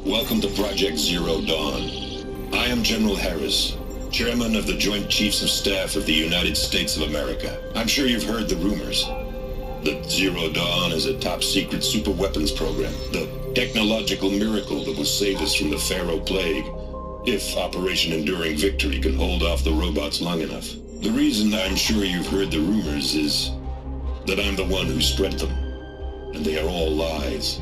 Welcome to Project Zero Dawn. I am General Harris, Chairman of the Joint Chiefs of Staff of the United States of America. I'm sure you've heard the rumors that Zero Dawn is a top-secret superweapons program, the technological miracle that will save us from the Pharaoh Plague, if Operation Enduring Victory can hold off the robots long enough. The reason I'm sure you've heard the rumors is that I'm the one who spread them, and they are all lies.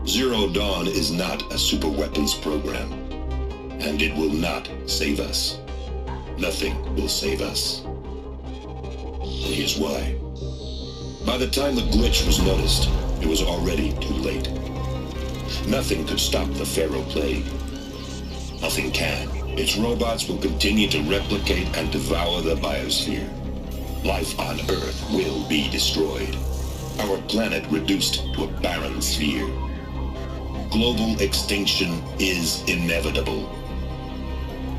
Zero Dawn is not a superweapons program, and it will not save us. Nothing will save us. And here's why. By the time the glitch was noticed, it was already too late. Nothing could stop the Pharaoh Plague. Nothing can. Its robots will continue to replicate and devour the biosphere. Life on Earth will be destroyed. Our planet reduced to a barren sphere. Global extinction is inevitable.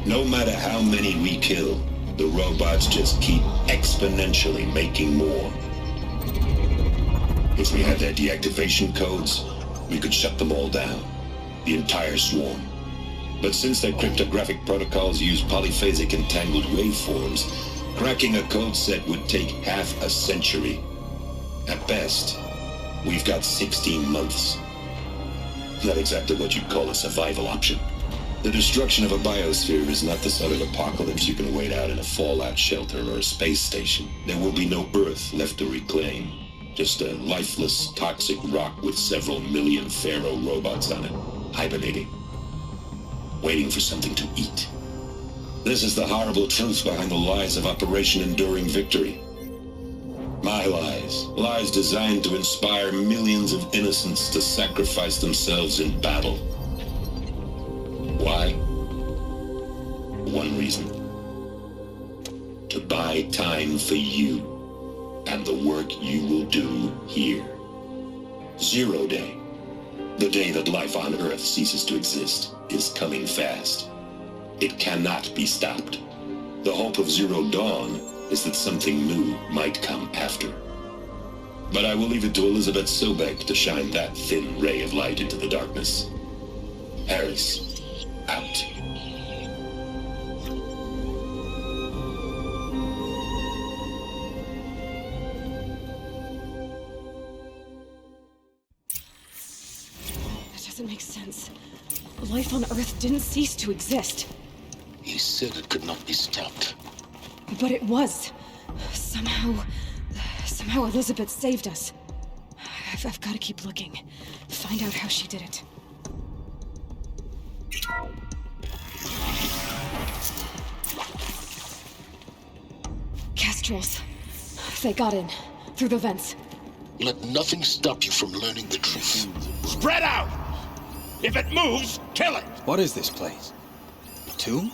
No matter how many we kill, the robots just keep exponentially making more. If we had their deactivation codes, we could shut them all down, the entire swarm. But since their cryptographic protocols use polyphasic entangled waveforms, cracking a code set would take half a century. At best, we've got 16 months. Not exactly what you'd call a survival option. The destruction of a biosphere is not the sort of apocalypse you can wait out in a fallout shelter or a space station. There will be no Earth left to reclaim. Just a lifeless, toxic rock with several million Pharaoh robots on it, hibernating, waiting for something to eat. This is the horrible truth behind the lies of Operation Enduring Victory. My lies. Lies designed to inspire millions of innocents to sacrifice themselves in battle. Why? One reason. To buy time for you and the work you will do here. Zero Day, the day that life on Earth ceases to exist, is coming fast. It cannot be stopped. The hope of Zero Dawn is that something new might come after. But I will leave it to Elizabeth Sobek to shine that thin ray of light into the darkness. Harris, out. That doesn't make sense. Life on Earth didn't cease to exist. He said it could not be stopped. But it was. Somehow Elizabeth saved us. I've got to keep looking. Find out how she did it. Kestrels. They got in. Through the vents. Let nothing stop you from learning the truth. Spread out! If it moves, kill it! What is this place? A tomb?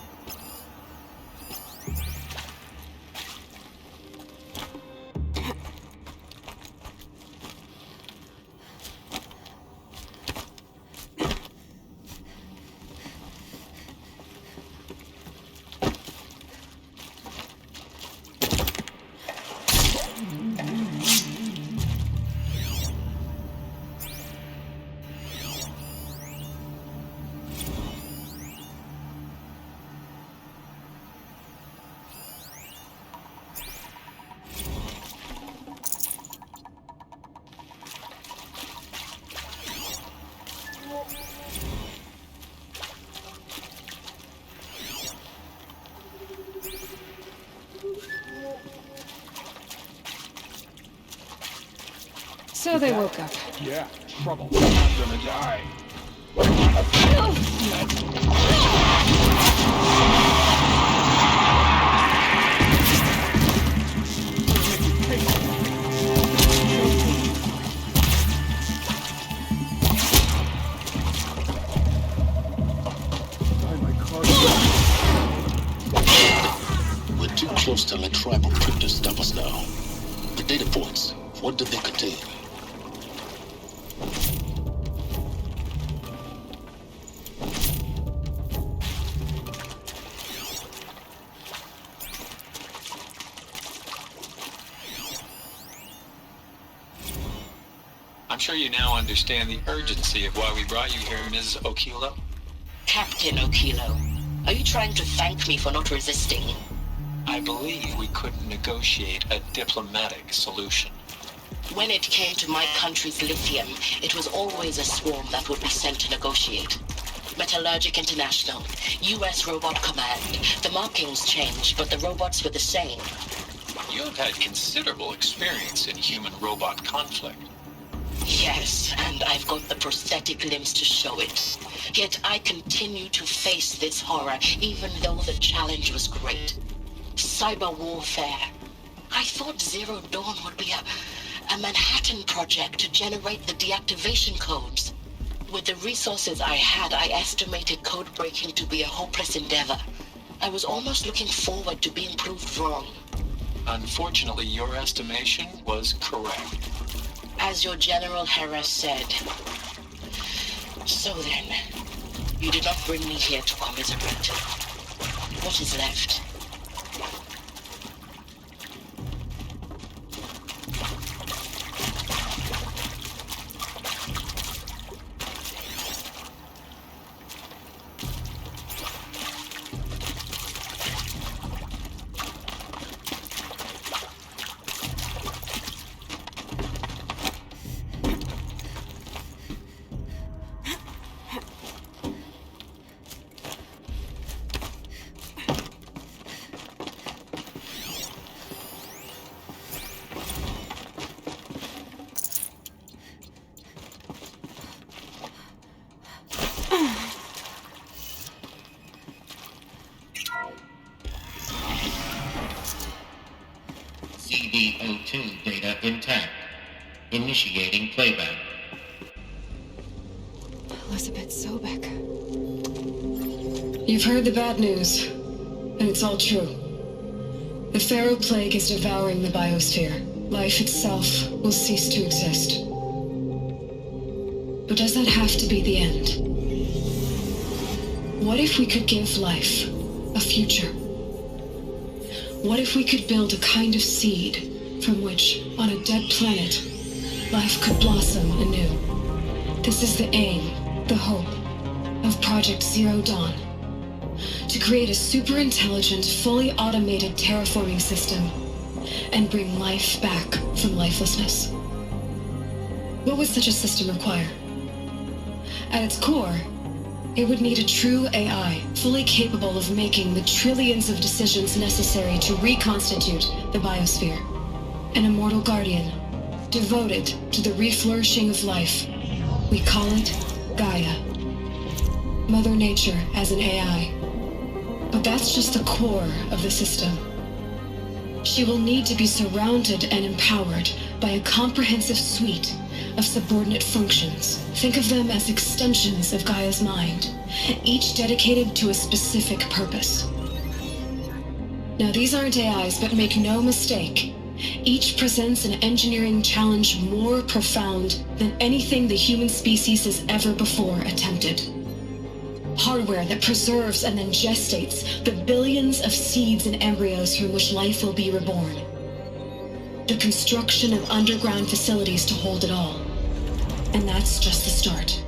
So they woke up. Yeah, trouble. I'm gonna die. We're too close to let tribal crypto stop us now. The data points, what did they contain? sure you now understand the urgency of why we brought you here, Ms. Okilo. Captain Okilo, are you trying to thank me for not resisting? I believe we couldn't negotiate a diplomatic solution. When it came to my country's lithium, it was always a swarm that would be sent to negotiate. Metallurgic International, U.S. Robot Command. The markings changed, but the robots were the same. You have had considerable experience in human-robot conflict. Yes, and I've got the prosthetic limbs to show it. Yet I continue to face this horror, even though the challenge was great. Cyber warfare. I thought Zero Dawn would be a Manhattan project to generate the deactivation codes. With the resources I had, I estimated code breaking to be a hopeless endeavor. I was almost looking forward to being proved wrong. Unfortunately, your estimation was correct. As your General Hera said. So then, you did not bring me here to commiserate. What is left? CDO2 data intact. Initiating playback. Elizabeth Sobek. You've heard the bad news, and it's all true. The Pharaoh Plague is devouring the biosphere. Life itself will cease to exist. But does that have to be the end? What if we could give life a future? What if we could build a kind of seed from which, on a dead planet, life could blossom anew? This is the aim, the hope, of Project Zero Dawn. To create a super-intelligent, fully automated terraforming system and bring life back from lifelessness. What would such a system require? At its core, it would need a true AI, fully capable of making the trillions of decisions necessary to reconstitute the biosphere. An immortal guardian, devoted to the reflourishing of life. We call it Gaia. Mother Nature as an AI. But that's just the core of the system. She will need to be surrounded and empowered by a comprehensive suite of subordinate functions. Think of them as extensions of Gaia's mind, each dedicated to a specific purpose. Now, these aren't AIs, but make no mistake, each presents an engineering challenge more profound than anything the human species has ever before attempted. Hardware that preserves and then gestates the billions of seeds and embryos from which life will be reborn. The construction of underground facilities to hold it all. And that's just the start.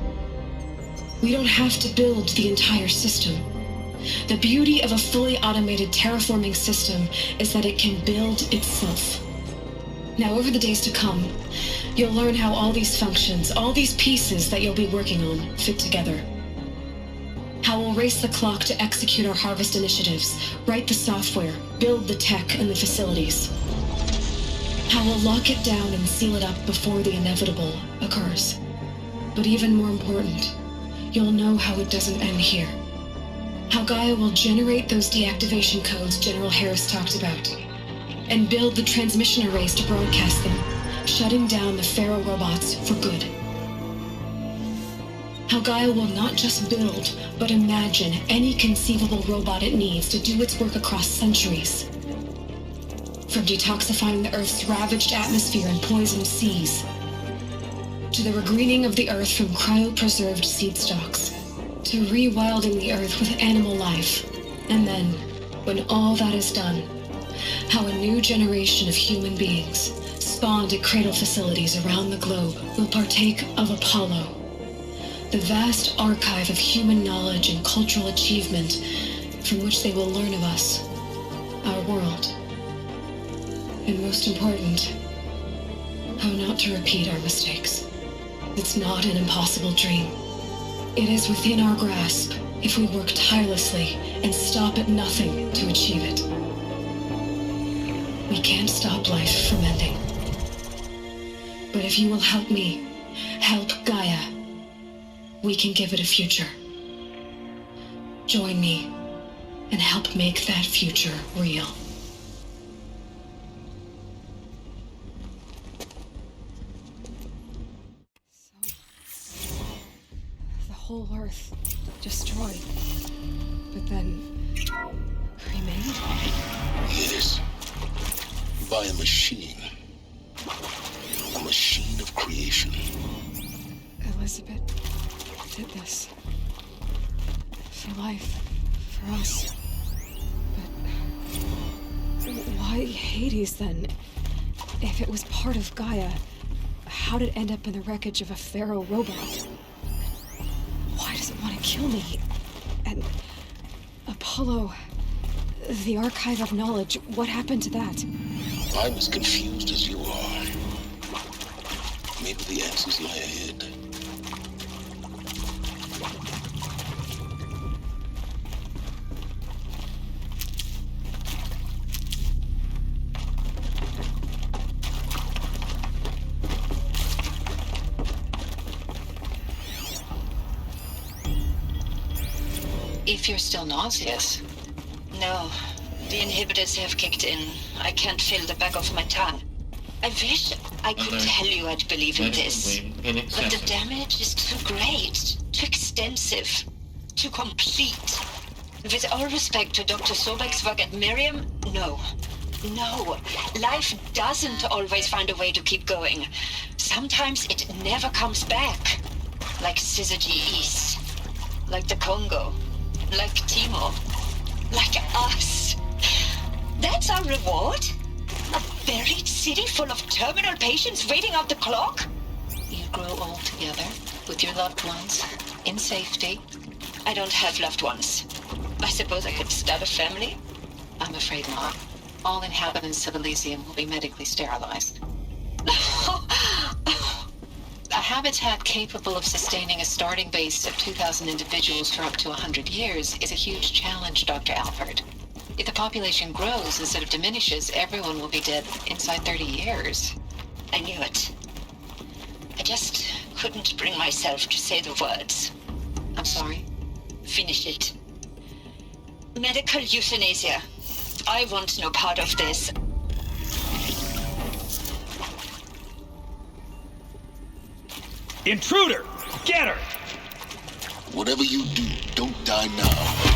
We don't have to build the entire system. The beauty of a fully automated terraforming system is that it can build itself. Now, over the days to come, you'll learn how all these functions, all these pieces that you'll be working on, fit together. How we'll race the clock to execute our harvest initiatives, write the software, build the tech and the facilities. How we'll lock it down and seal it up before the inevitable occurs. But even more important, you'll know how it doesn't end here. How Gaia will generate those deactivation codes General Harris talked about, and build the transmission arrays to broadcast them, shutting down the Pharaoh robots for good. How Gaia will not just build, but imagine any conceivable robot it needs to do its work across centuries. From detoxifying the Earth's ravaged atmosphere and poisoned seas, to the regreening of the Earth from cryopreserved seed stalks, to rewilding the Earth with animal life. And then, when all that is done, how a new generation of human beings, spawned at cradle facilities around the globe will partake of Apollo, the vast archive of human knowledge and cultural achievement from which they will learn of us, our world, and most important, how not to repeat our mistakes. It's not an impossible dream. It is within our grasp if we work tirelessly and stop at nothing to achieve it. We can't stop life from ending. But if you will help me, help Gaia, we can give it a future. Join me and help make that future real. The whole Earth destroyed, but then cremated? Yes. By a machine. A machine of creation. Elizabeth did this. For life. For us. But why Hades then? If it was part of Gaia, how did it end up in the wreckage of a Pharaoh robot? Why does it want to kill me? And Apollo, the archive of knowledge, what happened to that? I'm as confused as you are. Maybe the answers lie ahead. If you're still nauseous. No, the inhibitors have kicked in. I can't feel the back of my tongue. I wish I could tell you I'd believe in this. But the damage is too great, too extensive, too complete. With all respect to Dr. Sobek's work at Miriam, no. No, life doesn't always find a way to keep going. Sometimes it never comes back. Like Syzygy East. Like the Congo. Like Timo. Like us. That's our reward? A buried city full of terminal patients waiting out the clock? You grow old together, with your loved ones, in safety. I don't have loved ones. I suppose I could start a family? I'm afraid not. All inhabitants of Elysium will be medically sterilized. A habitat capable of sustaining a starting base of 2,000 individuals for up to 100 years is a huge challenge, Dr. Alford. If the population grows instead of diminishes, everyone will be dead inside 30 years. I knew it. I just couldn't bring myself to say the words. I'm sorry. Finish it. Medical euthanasia. I want no part of this. Intruder! Get her! Whatever you do, don't die now.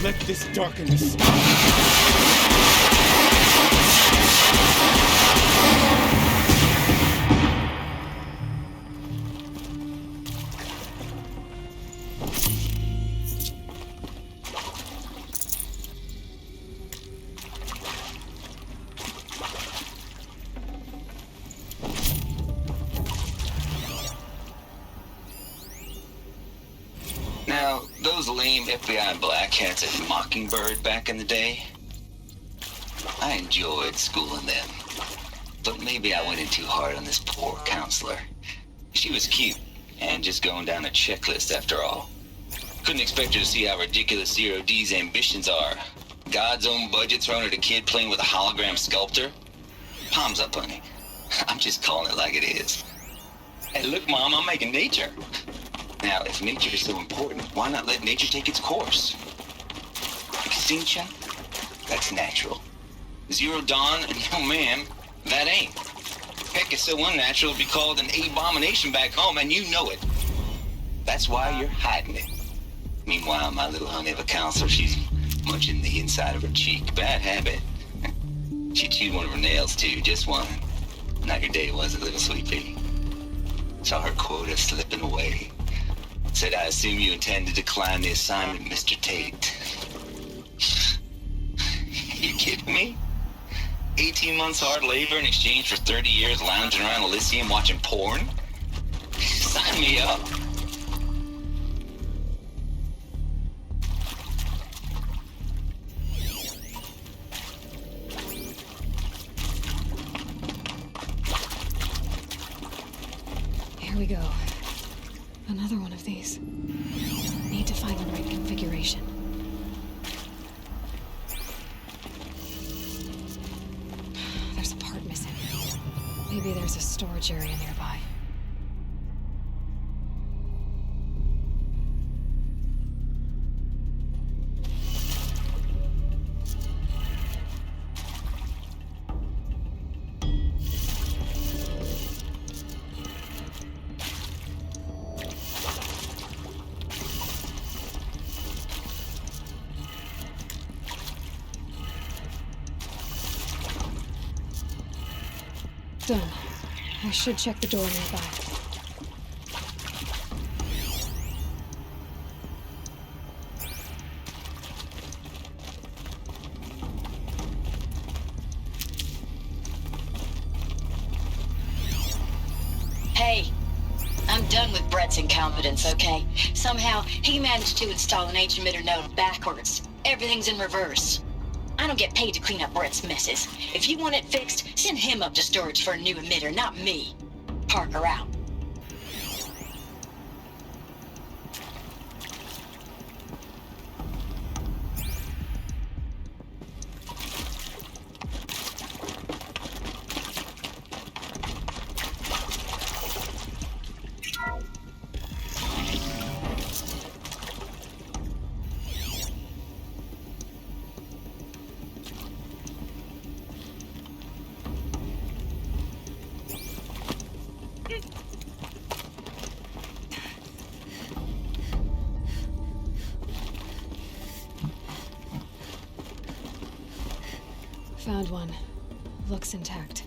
Let this darken the sky. Now, those lame FBI black hats at Mockingbird back in the day, I enjoyed schooling them. But maybe I went in too hard on this poor counselor. She was cute, and just going down a checklist after all. Couldn't expect her to see how ridiculous Zero D's ambitions are. God's own budget thrown at a kid playing with a hologram sculptor? Palms up, honey. I'm just calling it like it is. Hey, look, Mom, I'm making nature. Now, if nature is so important, why not let nature take its course? Extinction? That's natural. Zero Dawn? No, ma'am. That ain't. Heck, it's so unnatural to be called an abomination back home, and you know it. That's why you're hiding it. Meanwhile, my little honey of a counselor, she's munching the inside of her cheek. Bad habit. She chewed one of her nails, too. Just one. Not your day, was it, little sweet pea? Saw her quota slipping away. Said, I assume you intend to decline the assignment, Mr. Tate. You kidding me? 18 months hard labor in exchange for 30 years lounging around Elysium watching porn? Sign me up. Here we go. Another one of these. Need to find the right configuration. There's a part missing. Maybe there's a storage area nearby. Done. I should check the door nearby. Hey, I'm done with Brett's incompetence, okay? Somehow, he managed to install an H-emitter node backwards. Everything's in reverse. I don't get paid to clean up Brett's messes. If you want it fixed, send him up to storage for a new emitter, not me. Parker out. Found one. Looks intact.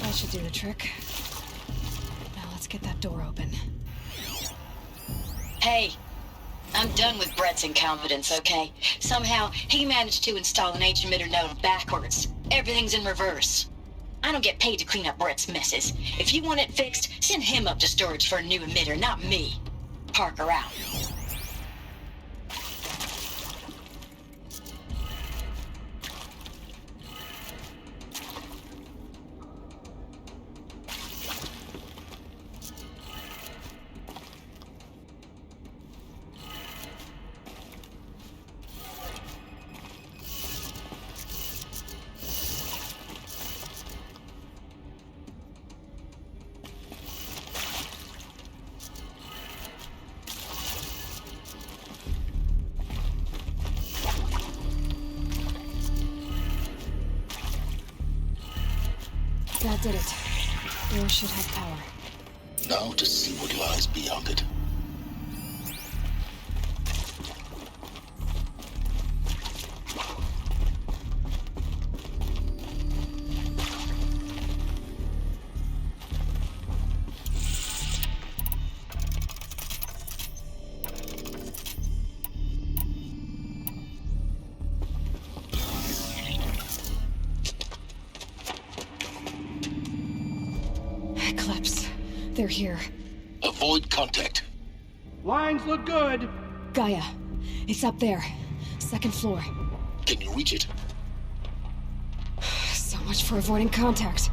That should do the trick. Now let's get that door open. Hey, I'm done with Brett's incompetence, okay? Somehow, he managed to install an H-emitter node backwards. Everything's in reverse. I don't get paid to clean up Brett's messes. If you want it fixed, send him up to storage for a new emitter, not me. Parker out. That did it. Door should have power. Now to see what lies beyond it. Eclipse. They're here. Avoid contact. Lines look good. Gaia. It's up there. Second floor. Can you reach it? So much for avoiding contact.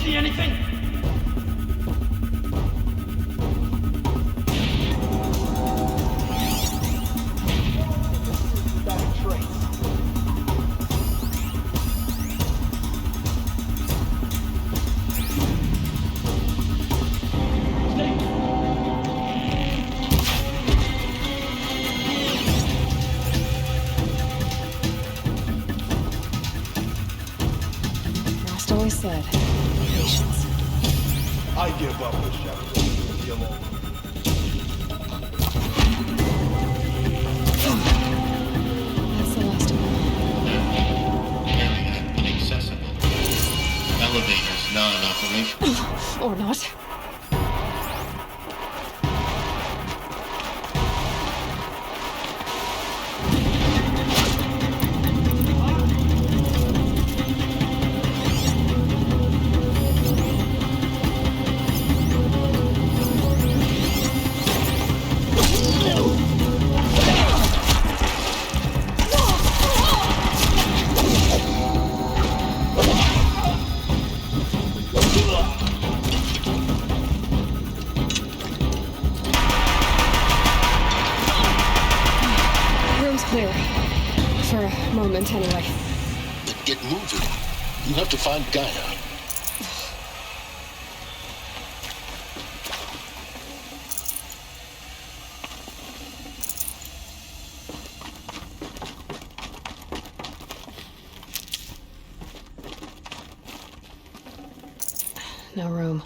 see anything? Rost always said, patience. I give up the shadow. Leave me alone. That's the last of them. Area inaccessible. Elevators non-operational. Or not. Room's clear. For a moment, anyway. Then get moving. You have to find Gaia. No room.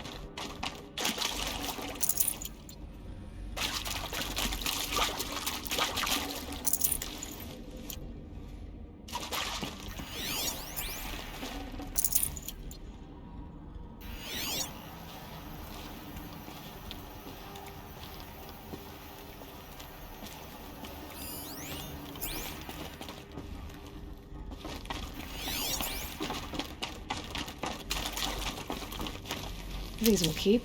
These will keep.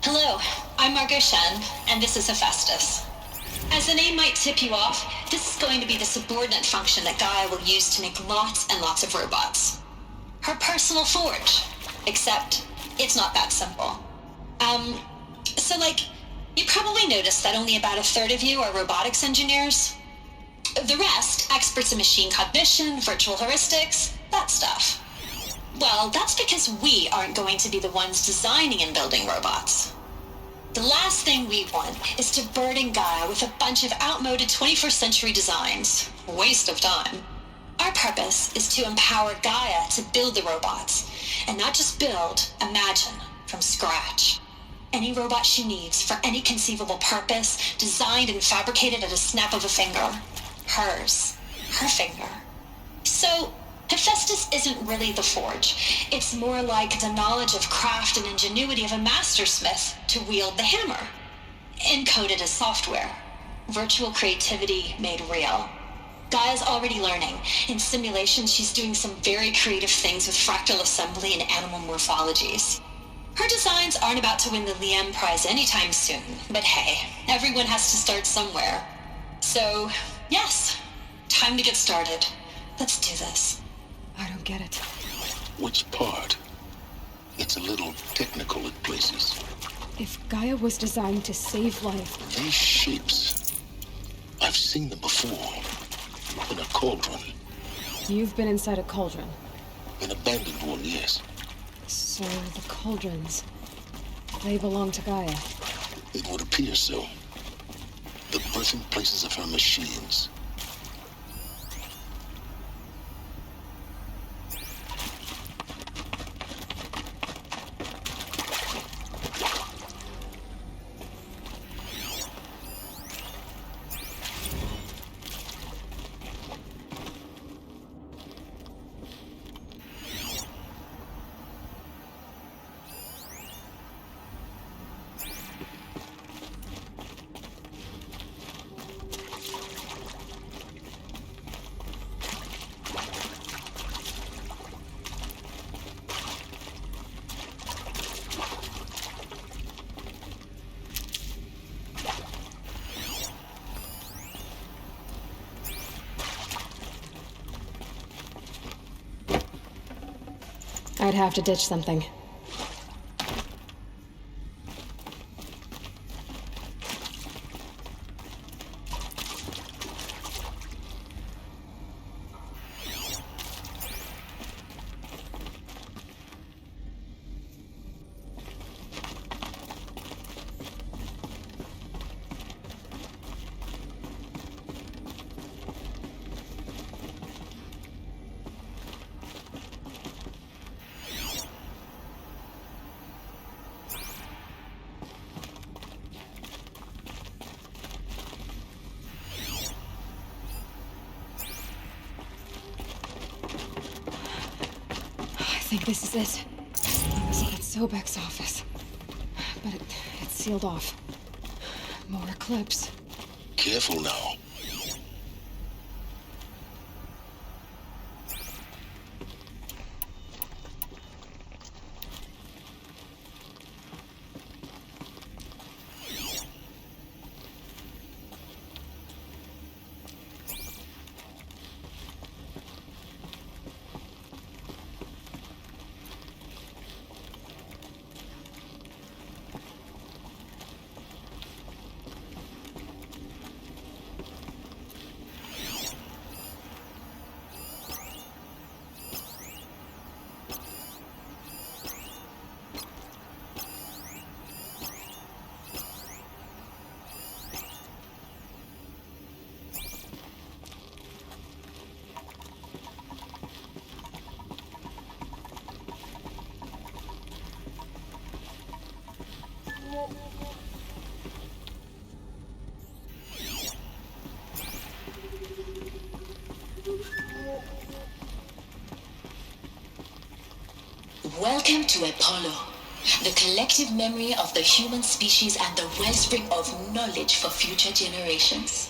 Hello, I'm Margot Shen, and this is Hephaestus. As the name might tip you off, this is going to be the subordinate function that Gaia will use to make lots and lots of robots. Her personal forge. Except, it's not that simple. You probably noticed that only about a third of you are robotics engineers. The rest, experts in machine cognition, virtual heuristics, that stuff. Well, that's because we aren't going to be the ones designing and building robots. The last thing we want is to burden Gaia with a bunch of outmoded 21st century designs. Waste of time. Our purpose is to empower Gaia to build the robots, and not just build, imagine, from scratch. Any robot she needs for any conceivable purpose, designed and fabricated at a snap of a finger. Hers. Her finger. So, Hephaestus isn't really the forge. It's more like the knowledge of craft and ingenuity of a mastersmith to wield the hammer. Encoded as software. Virtual creativity made real. Gaia's already learning. In simulations, she's doing some very creative things with fractal assembly and animal morphologies. Her designs aren't about to win the Liam Prize anytime soon, but hey, everyone has to start somewhere. So, yes, time to get started. Let's do this. I don't get it. Which part? It's a little technical at places. If Gaia was designed to save life... These shapes, I've seen them before. In a cauldron. You've been inside a cauldron. An abandoned one, yes. So the cauldrons, they belong to Gaia. It would appear so. The birthing places of her machines. I'd have to ditch something. I think this is it. I was at Sobek's office. But it's sealed off. More eclipse. Careful now. Welcome to Apollo, the collective memory of the human species and the wellspring of knowledge for future generations.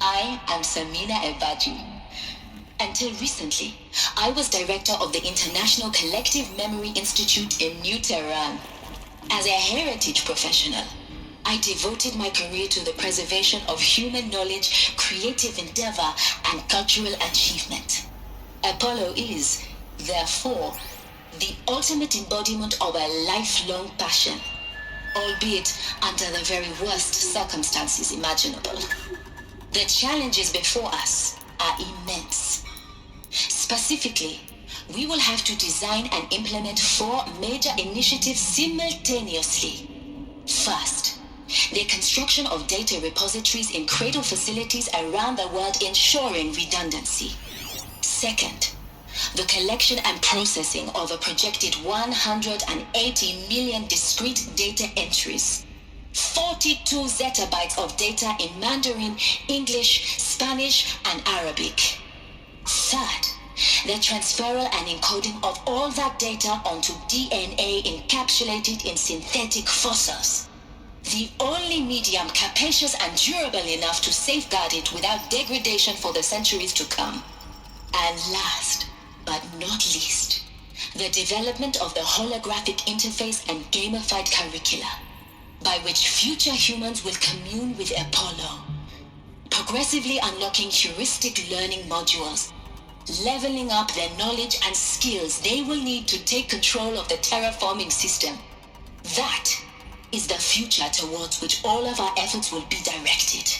I am Samina Ebaji. Until recently, I was director of the International Collective Memory Institute in New Tehran. As a heritage professional, I devoted my career to the preservation of human knowledge, creative endeavor, and cultural achievement. Apollo is, therefore, the ultimate embodiment of a lifelong passion, albeit under the very worst circumstances imaginable. The challenges before us are immense. Specifically, we will have to design and implement 4 major initiatives simultaneously. First, the construction of data repositories in cradle facilities around the world, ensuring redundancy. Second, the collection and processing of a projected 180 million discrete data entries, 42 zettabytes of data in Mandarin, English, Spanish, and Arabic. Third, the transferal and encoding of all that data onto DNA encapsulated in synthetic fossils, the only medium capacious and durable enough to safeguard it without degradation for the centuries to come. And last, but not least, the development of the holographic interface and gamified curricula, by which future humans will commune with Apollo, progressively unlocking heuristic learning modules, leveling up their knowledge and skills they will need to take control of the terraforming system. That is the future towards which all of our efforts will be directed.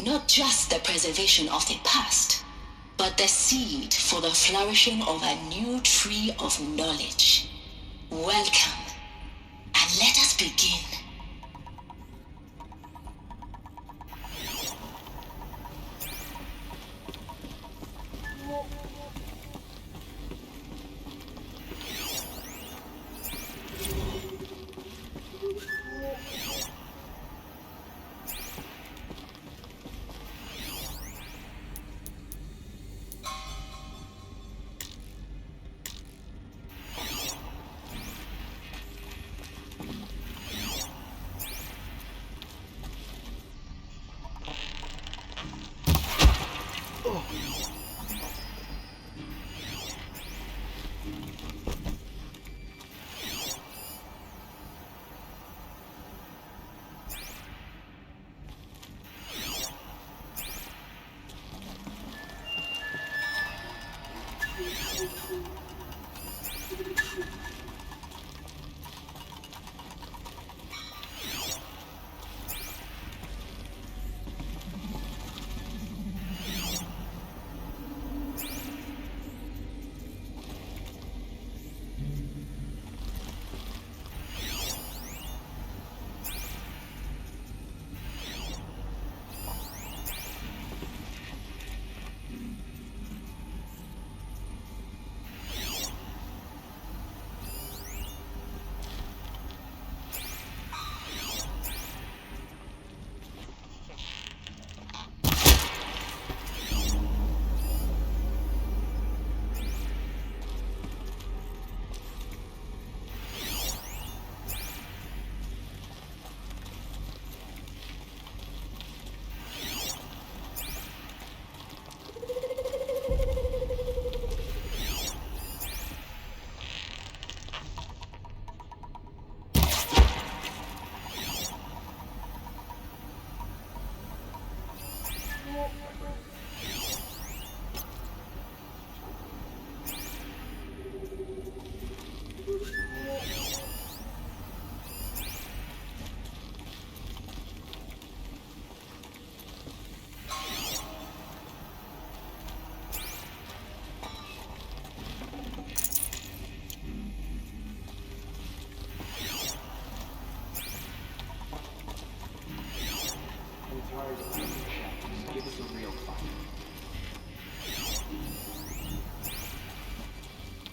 Not just the preservation of the past, but the seed for the flourishing of a new tree of knowledge. Welcome, and let us begin.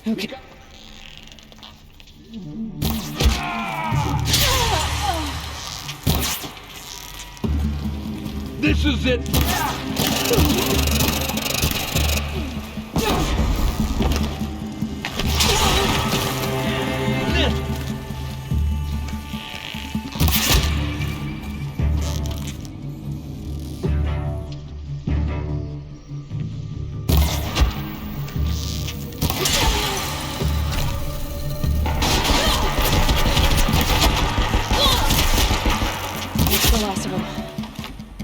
Okay. This is it! That's the last of them.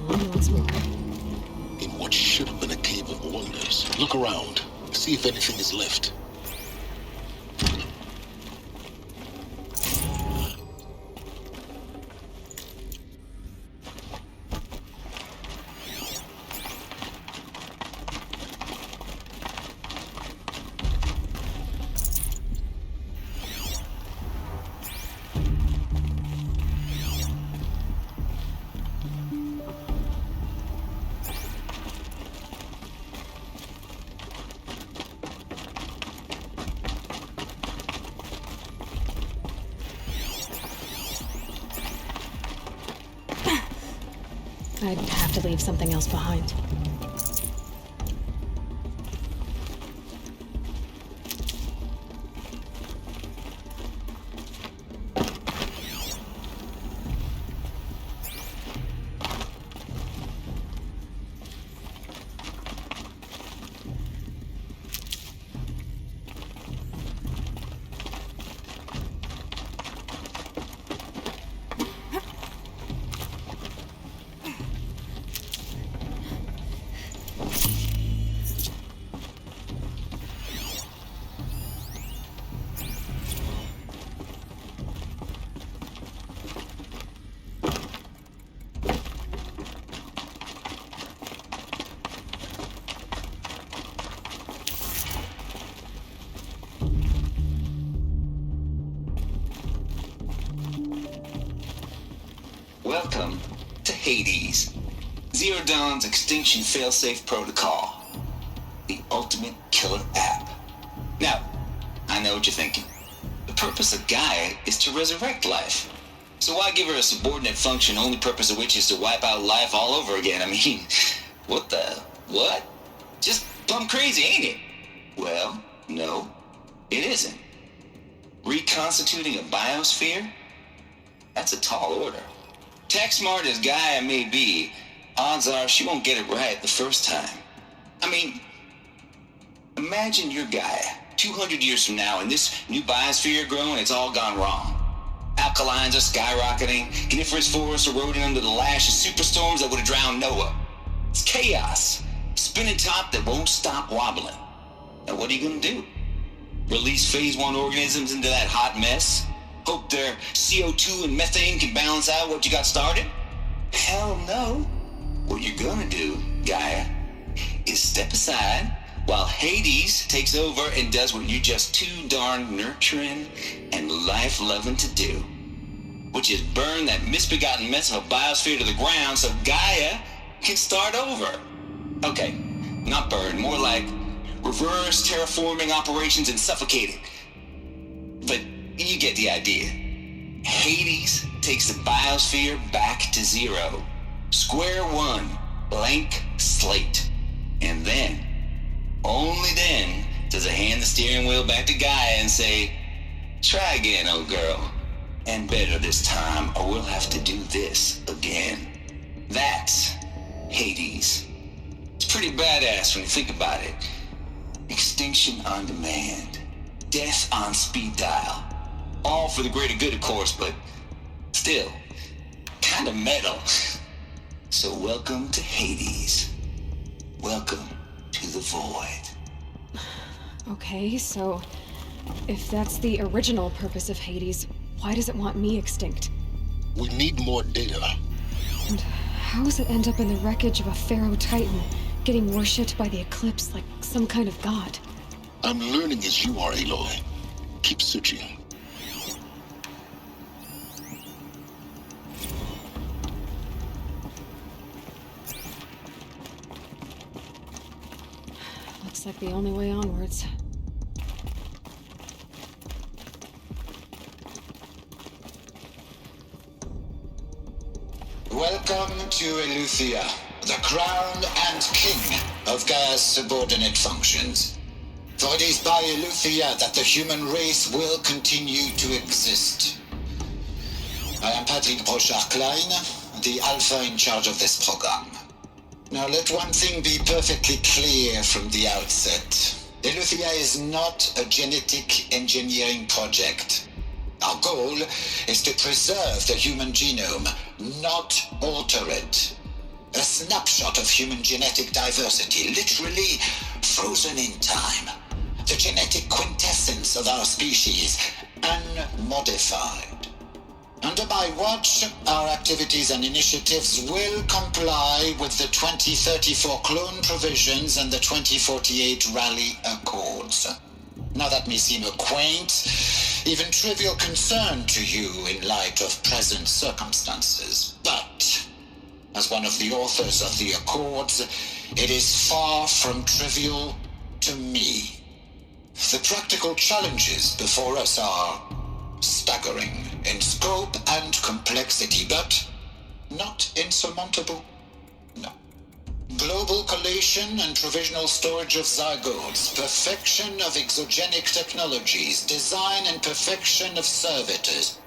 Only once more. In what should have been a cave of wonders. Look around. See if anything is left. I'd have to leave something else behind. Welcome to Hades, Zero Dawn's extinction failsafe protocol, the ultimate killer app. Now, I know what you're thinking. The purpose of Gaia is to resurrect life. So why give her a subordinate function, only purpose of which is to wipe out life all over again? I mean, what? Just plumb crazy, ain't it? Well, no, it isn't. Reconstituting a biosphere? That's a tall order. Tech smart as Gaia may be, odds are she won't get it right the first time. I mean, imagine you're Gaia, 200 years from now, and this new biosphere you're growing, it's all gone wrong. Alkalines are skyrocketing, coniferous forests eroding under the lash of superstorms that would have drowned Noah. It's chaos, spinning top that won't stop wobbling. Now what are you gonna do? Release phase 1 organisms into that hot mess? Hope their CO2 and methane can balance out what you got started? Hell no. What you're gonna do, Gaia, is step aside while Hades takes over and does what you're just too darn nurturing and life-loving to do, which is burn that misbegotten mess of a biosphere to the ground so Gaia can start over. Okay, not burn, more like reverse terraforming operations and suffocate it. But you get the idea. Hades takes the biosphere back to zero. Square one, blank slate. And then, only then, does it hand the steering wheel back to Gaia and say, try again, old girl. And better this time, or we'll have to do this again. That's Hades. It's pretty badass when you think about it. Extinction on demand. Death on speed dial. All for the greater good, of course, but still, kind of metal. So welcome to Hades. Welcome to the void. Okay, so if that's the original purpose of Hades, why does it want me extinct? We need more data. And how does it end up in the wreckage of a Pharaoh Titan, getting worshipped by the Eclipse like some kind of god? I'm learning as you are, Aloy. Keep searching. Looks like the only way onwards. Welcome to Eleuthia, the crown and king of Gaia's subordinate functions. For it is by Eleuthia that the human race will continue to exist. I am Patrick Brochard-Klein, the Alpha in charge of this program. Now let one thing be perfectly clear from the outset. Eleuthia is not a genetic engineering project. Our goal is to preserve the human genome, not alter it. A snapshot of human genetic diversity, literally frozen in time. The genetic quintessence of our species, unmodified. Under my watch, our activities and initiatives will comply with the 2034 clone provisions and the 2048 Rally Accords. Now that may seem a quaint, even trivial concern to you in light of present circumstances, but as one of the authors of the Accords, it is far from trivial to me. The practical challenges before us are staggering in scope and complexity, but not insurmountable. No. Global collation and provisional storage of zygotes, perfection of exogenic technologies, design and perfection of servitors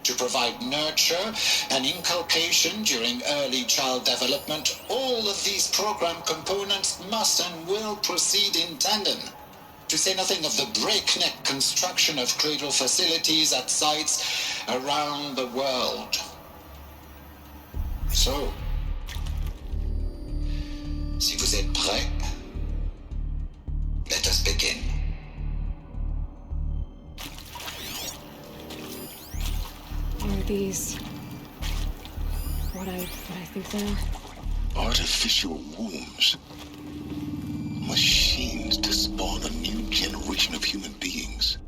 to provide nurture and inculcation during early child development. All of these program components must and will proceed in tandem. To say nothing of the breakneck construction of cradle facilities at sites around the world. So, si vous êtes prêts, let us begin. Are these what I think they are? Artificial wombs. Machines to spawn a new generation of human beings.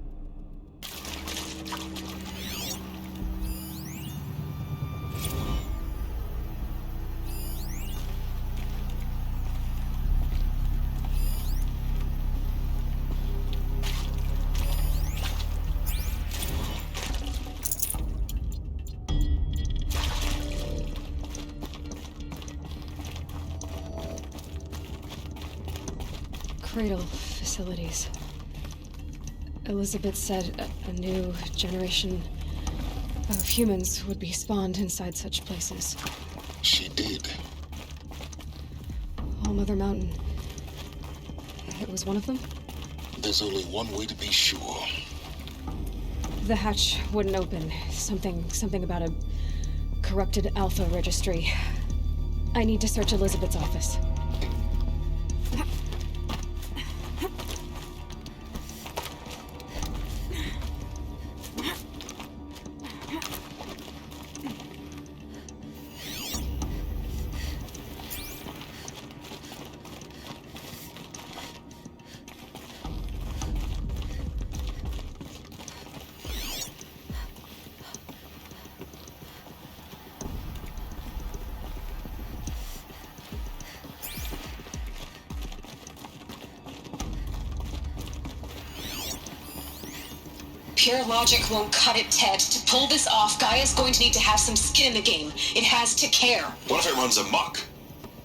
Cradle facilities. Elizabeth said a new generation of humans would be spawned inside such places. She did. All Mother Mountain. It was one of them? There's only one way to be sure. The hatch wouldn't open. Something about a corrupted Alpha registry. I need to search Elizabeth's office. Pure logic won't cut it, Ted. To pull this off, Gaia's going to need to have some skin in the game. It has to care. What if it runs amok?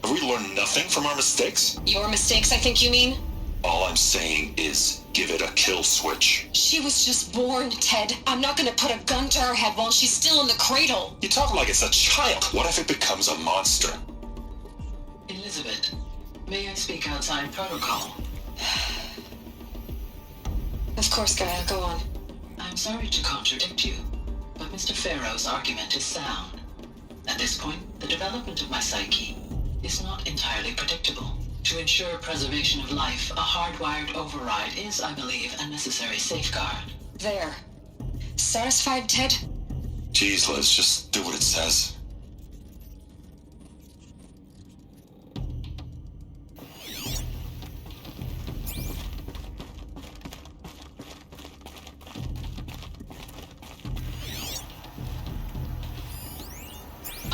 Have we learned nothing from our mistakes? Your mistakes, I think you mean? All I'm saying is give it a kill switch. She was just born, Ted. I'm not gonna put a gun to her head while she's still in the cradle. You talk like it's a child. What if it becomes a monster? Elizabeth, may I speak outside protocol? Of course, Gaia, go on. I'm sorry to contradict you, but Mr. Farrow's argument is sound. At this point, the development of my psyche is not entirely predictable. To ensure preservation of life, a hardwired override is, I believe, a necessary safeguard. There. Satisfied, Ted? Jeez, Liz, just do what it says.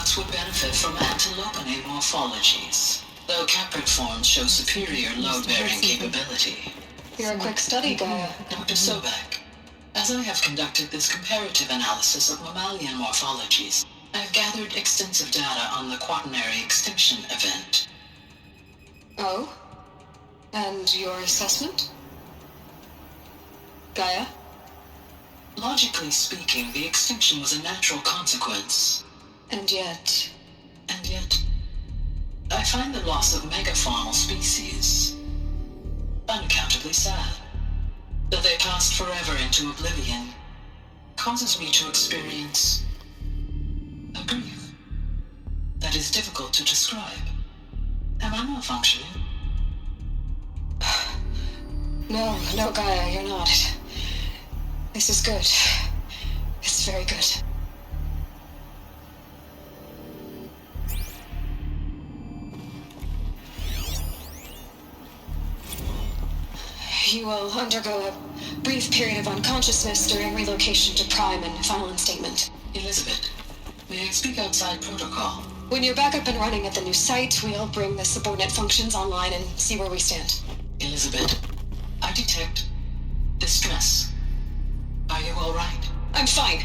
Nuts would benefit from antilopinate morphologies, though caprid forms show superior load-bearing capability. You're a quick study, Gaia. Dr. Sobek, as I have conducted this comparative analysis of mammalian morphologies, I've gathered extensive data on the quaternary extinction event. Oh? And your assessment? Gaia? Logically speaking, the extinction was a natural consequence. And yet, I find the loss of megafaunal species unaccountably sad. That they passed forever into oblivion causes me to experience a grief that is difficult to describe. Am I malfunctioning? No, Gaia, you're not. This is good. It's very good. You will undergo a brief period of unconsciousness during relocation to Prime and final instatement. Elizabeth, may I speak outside protocol? When you're back up and running at the new site, we'll bring the subordinate functions online and see where we stand. Elizabeth, I detect distress. Are you all right? I'm fine.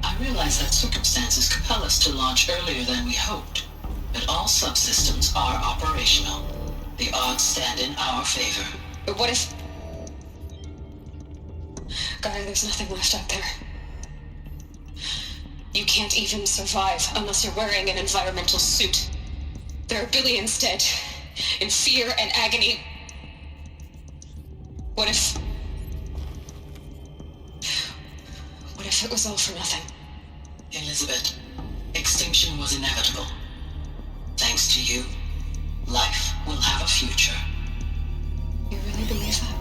I realize that circumstances compel us to launch earlier than we hoped, but all subsystems are operational. The odds stand in our favor. But what if... Gaia, there's nothing left out there. You can't even survive unless you're wearing an environmental suit. There are billions dead, in fear and agony. What if it was all for nothing? Elizabeth, extinction was inevitable. Thanks to you, life will have a future. You really believe that?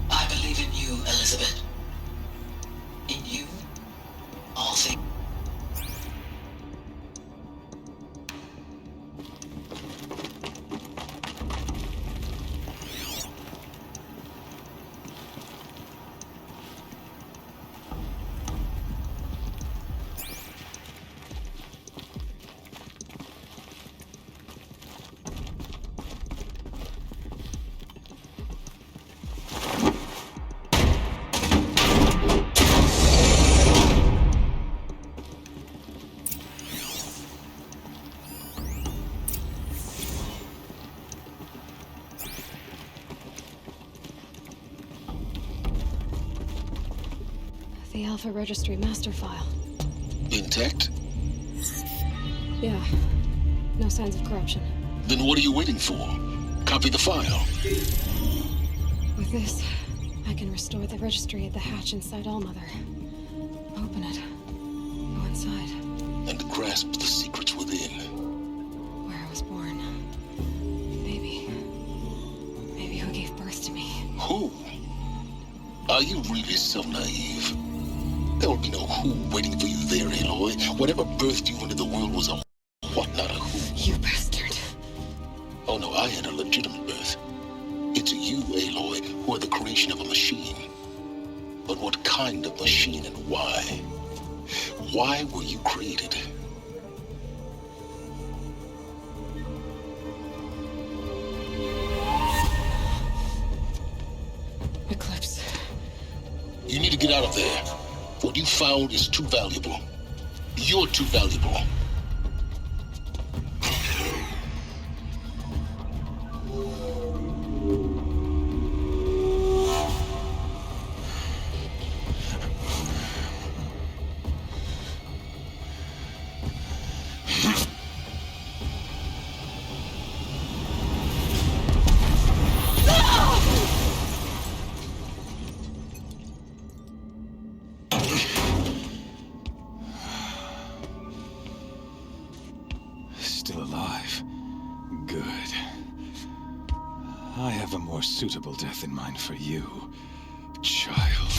I believe in you, Elizabeth. In you, all things. The Alpha Registry master file. Intact? Yeah. No signs of corruption. Then what are you waiting for? Copy the file. With this, I can restore the registry at the hatch inside Allmother. Open it. Go inside. And grasp the secrets within. Where I was born. Maybe who gave birth to me. Who? Are you really so naive? There will be no who waiting for you there, Aloy. Whatever birthed you into the world was a what, not a who. You bastard. Oh no, I had a legitimate birth. It's you, Aloy, who are the creation of a machine. But what kind of machine and why? Why were you created? Eclipse. You need to get out of there. What you found is too valuable. You're too valuable. Still alive. Good. I have a more suitable death in mind for you, child.